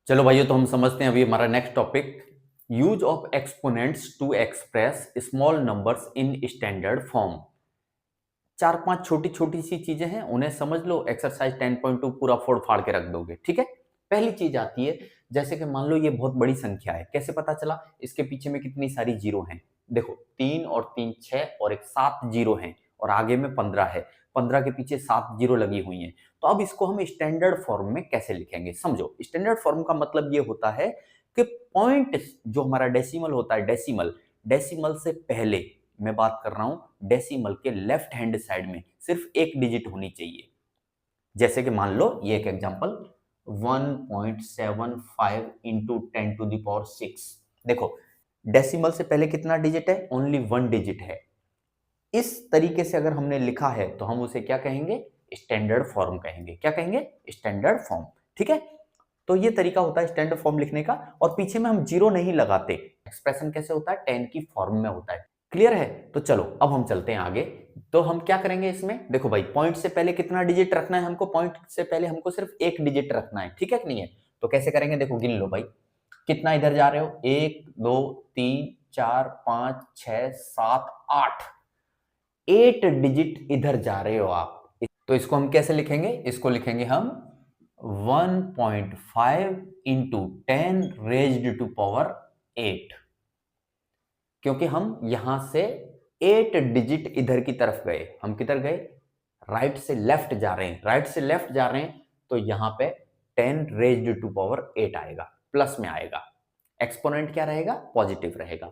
चलो भाइयों, तो हम समझते हैं अभी हमारा next topic, use of exponents to express small numbers in standard form. चार पांच छोटी छोटी सी चीजें हैं, उन्हें समझ लो, एक्सरसाइज 10.2 पूरा फोड़ फाड़ के रख दोगे। ठीक है। पहली चीज आती है, जैसे कि मान लो ये बहुत बड़ी संख्या है, कैसे पता चला? इसके पीछे में कितनी सारी जीरो हैं। देखो, 3 और 3 6 और एक 7 जीरो हैं, और आगे में 15 है। 15 के पीछे 7 जीरो लगी हुई हैं। तो अब इसको हम स्टैंडर्ड फॉर्म में कैसे लिखेंगे, समझो। स्टैंडर्ड फॉर्म का मतलब ये होता है कि पॉइंट जो हमारा डेसिमल होता है, डेसिमल डेसिमल से पहले, मैं बात कर रहा हूं डेसिमल के लेफ्ट हैंड साइड में सिर्फ एक डिजिट होनी चाहिए। जैसे कि मान लो ये एक एग्जांपल, 1.75 इंटू 10⁶। देखो, डेसिमल से पहले कितना डिजिट है? ओनली वन डिजिट है। इस तरीके से अगर हमने लिखा है तो हम उसे क्या कहेंगे? स्टैंडर्ड फॉर्म कहेंगे। क्या कहेंगे? Standard form. ठीक है। तो ये तरीका होता है स्टैंडर्ड फॉर्म लिखने का, और पीछे में हम जीरो नहीं लगाते। एक्सप्रेशन कैसे होता है? 10 की फॉर्म में होता है। क्लियर है? तो चलो अब हम चलते हैं आगे। तो हम क्या करेंगे इसमें? देखो भाई, पॉइंट से पहले कितना डिजिट रखना है हमको? पॉइंट से पहले हमको सिर्फ एक डिजिट रखना है। ठीक है कि नहीं है? तो कैसे करेंगे? देखो, गिन लो भाई, कितना इधर जा रहे हो? 1 2 3 4 5 6 7 8, 8 डिजिट इधर जा रहे हो आप। तो इसको हम कैसे लिखेंगे? इसको लिखेंगे हम 1.5 इंटू 10⁻⁸ क्योंकि हम यहां से 8 डिजिट इधर की तरफ गए। हम किधर गए? राइट से लेफ्ट जा रहे हैं। राइट से लेफ्ट जा रहे हैं तो यहां पे 10⁻⁸ आएगा, प्लस में आएगा। एक्सपोनेंट क्या रहेगा? पॉजिटिव रहेगा।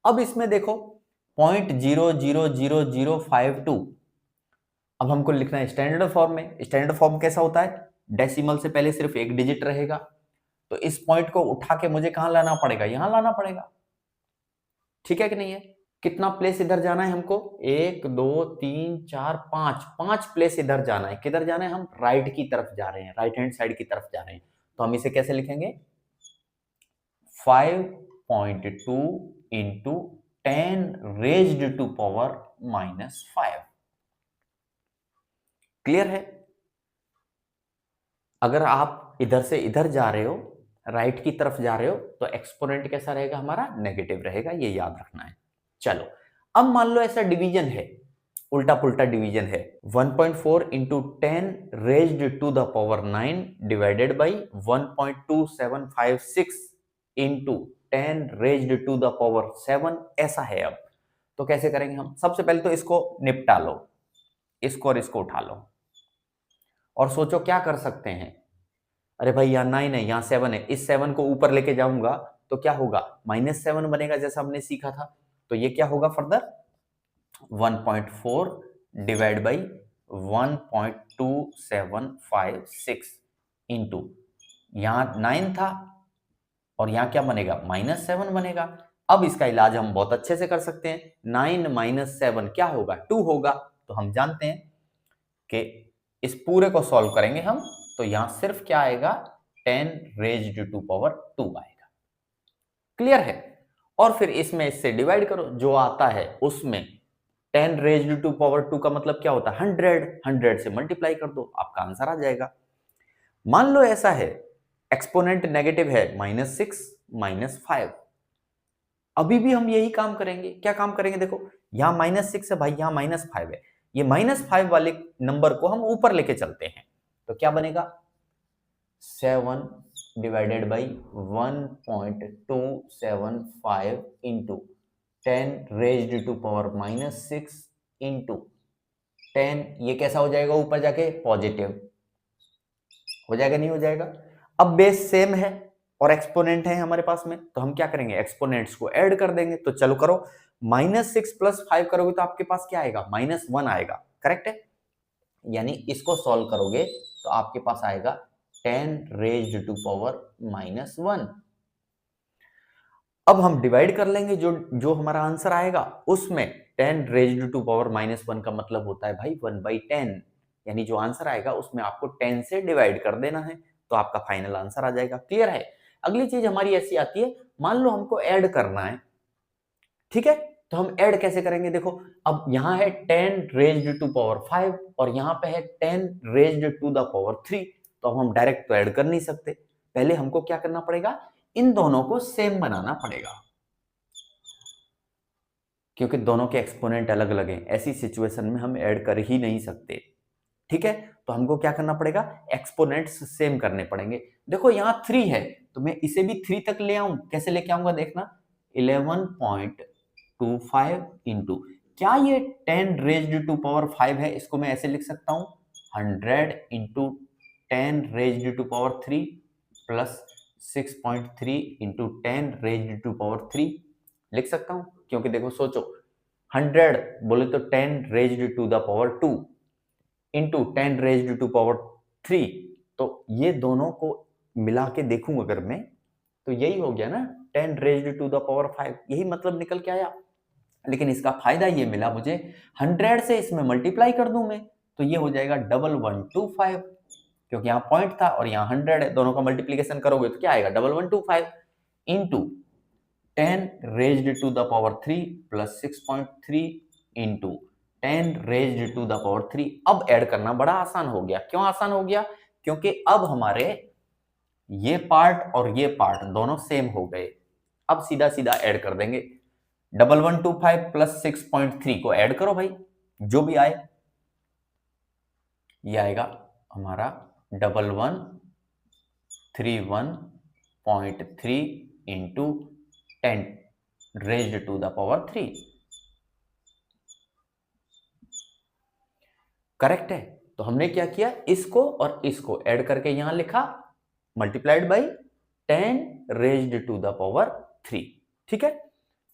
अब इसमें देखो, 0.00052, अब हमको लिखना है स्टैंडर्ड फॉर्म में। स्टैंडर्ड फॉर्म कैसा होता है? डेसिमल से पहले सिर्फ एक डिजिट रहेगा। तो इस पॉइंट को उठा के मुझे कहां लाना पड़ेगा? यहां लाना पड़ेगा। ठीक है कि नहीं है? कितना प्लेस इधर जाना है हमको? 1 2 3 4 5, 5 प्लेस इधर जाना है। किधर जाना है? हम राइट की तरफ जा रहे हैं, राइट हैंड साइड की तरफ जा रहे हैं। तो हम इसे कैसे लिखेंगे? 5.2 इंटू 10⁻⁻⁵। क्लियर है? अगर आप इधर से इधर जा रहे हो, राइट की तरफ जा रहे हो, तो एक्सपोनेंट कैसा रहेगा हमारा? नेगेटिव रहेगा। ये याद रखना है। चलो, अब मान लो ऐसा डिवीजन है, उल्टा पुल्टा डिवीजन है। 1.4 इंटू 10⁻⁹ डिवाइडेड बाई 1.2756 इंटू 10⁻⁷ ऐसा है। अब तो कैसे करेंगे हम? सबसे पहले तो इसको निपटा लो, इसको और इसको उठा लो, और सोचो क्या कर सकते हैं। अरे भाई, यहाँ 9 है, यहाँ 7 है, इस 7 को ऊपर लेके जाऊंगा तो क्या होगा? -7 बनेगा, जैसा हमने सीखा था। तो ये क्या होगा फर्दर? 1.4 डिवाइड बाई 1.2756 इंटू, यहाँ 9 था और यहाँ क्या बनेगा? -7 बनेगा। अब इसका इलाज हम बहुत अच्छे से कर सकते हैं। 9 - 7 क्या होगा? 2 होगा। तो हम जानते हैं कि इस पूरे को सॉल्व करेंगे हम, तो यहां सिर्फ क्या आएगा? 10⁻² आएगा। क्लियर है? और फिर इसमें इससे डिवाइड करो, जो आता है उसमें 10⁻² का मतलब क्या होता है? 100। 100 से मल्टीप्लाई कर दो, आपका आंसर आ जाएगा। मान लो ऐसा है, एक्सपोनेंट नेगेटिव है, -6 -5। अभी भी हम यही काम करेंगे। क्या काम करेंगे? देखो, यहां -6 है भाई, यहां -5 है। ये -5 वाले नंबर को हम ऊपर लेके चलते हैं, तो क्या बनेगा? 7 डिवाइडेड बाई 1.275 इंटू 10⁻⁻⁻6 इंटू 10, ये कैसा हो जाएगा? ऊपर जाके पॉजिटिव हो जाएगा, नहीं हो जाएगा? अब बेस सेम है और एक्सपोनेंट है हमारे पास में, तो हम क्या करेंगे? एक्सपोनेंट्स को ऐड कर देंगे। तो चलो करो, -6 + 5 करोगे तो आपके पास क्या आएगा? -1 आएगा। करेक्ट है? यानी इसको सॉल्व करोगे तो आपके पास आएगा 10⁻⁻1। अब हम डिवाइड कर लेंगे, जो जो हमारा आंसर आएगा उसमें 10⁻⁻1 का मतलब होता है भाई 1/10, यानी जो आंसर आएगा उसमें आपको 10 से डिवाइड कर देना है, तो आपका फाइनल आंसर आ जाएगा। क्लियर है? अगली चीज हमारी ऐसी आती है, मान लो हमको ऐड करना है। ठीक है, तो हम ऐड कैसे करेंगे? देखो, अब यहां है 10⁻⁵ और यहां पे है 10⁻�3, तो अब हम डायरेक्ट तो ऐड कर नहीं सकते। पहले हमको क्या करना पड़ेगा, इन दोनों को सेम बनाना पड़ेगा, क्योंकि दोनों के एक्सपोनेंट अलग अलग हैं। ऐसी सिचुएशन में हम ऐड कर ही नहीं सकते, ठीक है। तो हमको क्या करना पड़ेगा, एक्सपोनेंट्स सेम करने पड़ेंगे। देखो यहाँ 3 है तो मैं इसे भी 3 तक ले आऊं, कैसे लेके आऊंगा देखना, 11.25 इंटू, क्या ये 10 रेज्ड टू पावर 5 है, इसको मैं ऐसे लिख सकता हूं 100 into 10 raised to power 3 plus 6.3 into 10 raised to power 3 लिख सकता हूं, क्योंकि देखो सोचो 100 बोले तो 10 raised to the power 2 into 10 raised to power 3, तो ये दोनों को मिला के देखूं अगर मैं, तो यही हो गया ना 10 रेज्ड टू द पावर 5, यही मतलब निकल के आया। लेकिन इसका फायदा ये मिला मुझे, 100 से इसमें मल्टीप्लाई कर दूं मैं, तो ये हो जाएगा 1125, क्योंकि यहाँ पॉइंट था और यहाँ 100 है, दोनों का मल्टीप्लीकेशन करोगे तो क्या आएगा 1125 into 10 raised to the power 3 plus 6.3 into 10 raised to the power 3। अब ऐड करना बड़ा आसान हो गया। क्यों आसान हो गया, क्योंकि अब हमारे ये पार्ट और ये पार्ट दोनों सेम हो गए। अब सीधा सीधा ऐड कर देंगे, 1125 प्लस 6.3 को ऐड करो भाई, जो भी आए, ये आएगा हमारा 1131.3 into 10 raised to the power 3। Correct है। तो हमने क्या किया, इसको और इसको ऐड करके यहां लिखा multiplied by 10 raised to the power 3, ठीक है।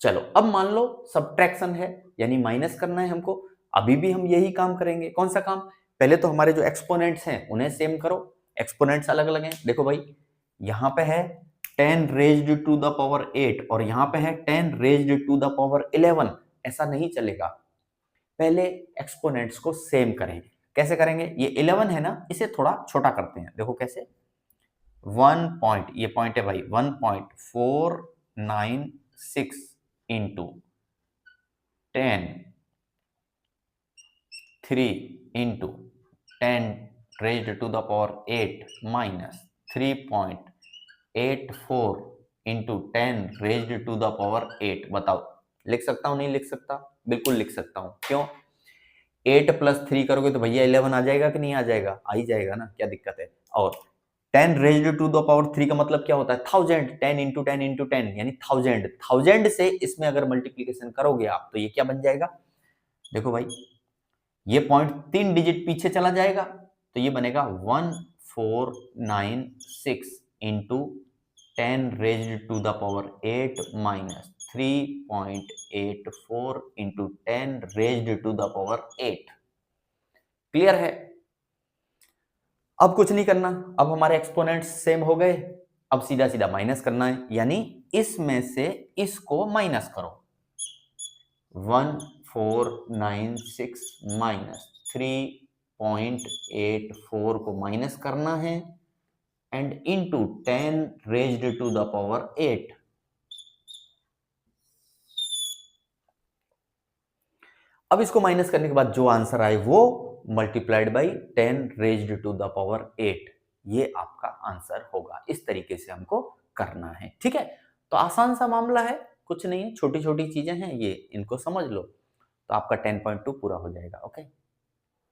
चलो अब मान लो सब्ट्रैक्शन है, यानी माइनस करना है हमको, अभी भी हम यही काम करेंगे। कौन सा काम, पहले तो हमारे जो एक्सपोनेंट्स हैं उन्हें सेम करो, एक्सपोनेंट्स अलग अलग हैं। देखो भाई यहां पे है 10 रेज्ड टू द पावर 8 और यहां पे है 10 रेज्ड टू द पावर 11, ऐसा नहीं चलेगा। पहले एक्सपोनेंट्स को सेम करें। कैसे करेंगे, ये 11 है ना, इसे थोड़ा छोटा करते हैं। देखो कैसे, 1 पॉइंट, ये पॉइंट है भाई, 1.496 into 10 3 into 10 raised to the power 8 minus 3.84 into 10 raised to the power 8। बताओ लिख सकता हूं नहीं लिख सकता, बिल्कुल लिख सकता हूं। क्यों, 8 प्लस 3 करोगे तो भैया 11 आ जाएगा कि नहीं आ जाएगा, आ ही जाएगा ना, क्या दिक्कत है। और 10 रेज्ड टू द पावर 3 का मतलब क्या होता है, 1000, 10 इंटू 10 इंटू 10 यानी 1000 से इसमें अगर मल्टीप्लीकेशन करोगे आप तो ये क्या बन जाएगा, देखो भाई ये पॉइंट 3 डिजिट पीछे चला जाएगा तो ये बनेगा 1496 into 10 raised to the power 8 minus 3.84 into 10 raised to the power 8। Clear है। अब कुछ नहीं करना, अब हमारे एक्सपोनेंट्स सेम हो गए, अब सीधा सीधा माइनस करना है, यानी इसमें से इसको माइनस करो, 1496 माइनस 3.84 को माइनस करना है and into 10 raised to the power 8। अब इसको माइनस करने के बाद जो आंसर आए वो multiplied by 10 raised to the power 8, ये आपका आंसर होगा। इस तरीके से हमको करना है, ठीक है। तो आसान सा मामला है, कुछ नहीं है, छोटी छोटी चीजें हैं ये, इनको समझ लो तो आपका 10.2 पूरा हो जाएगा। ओके।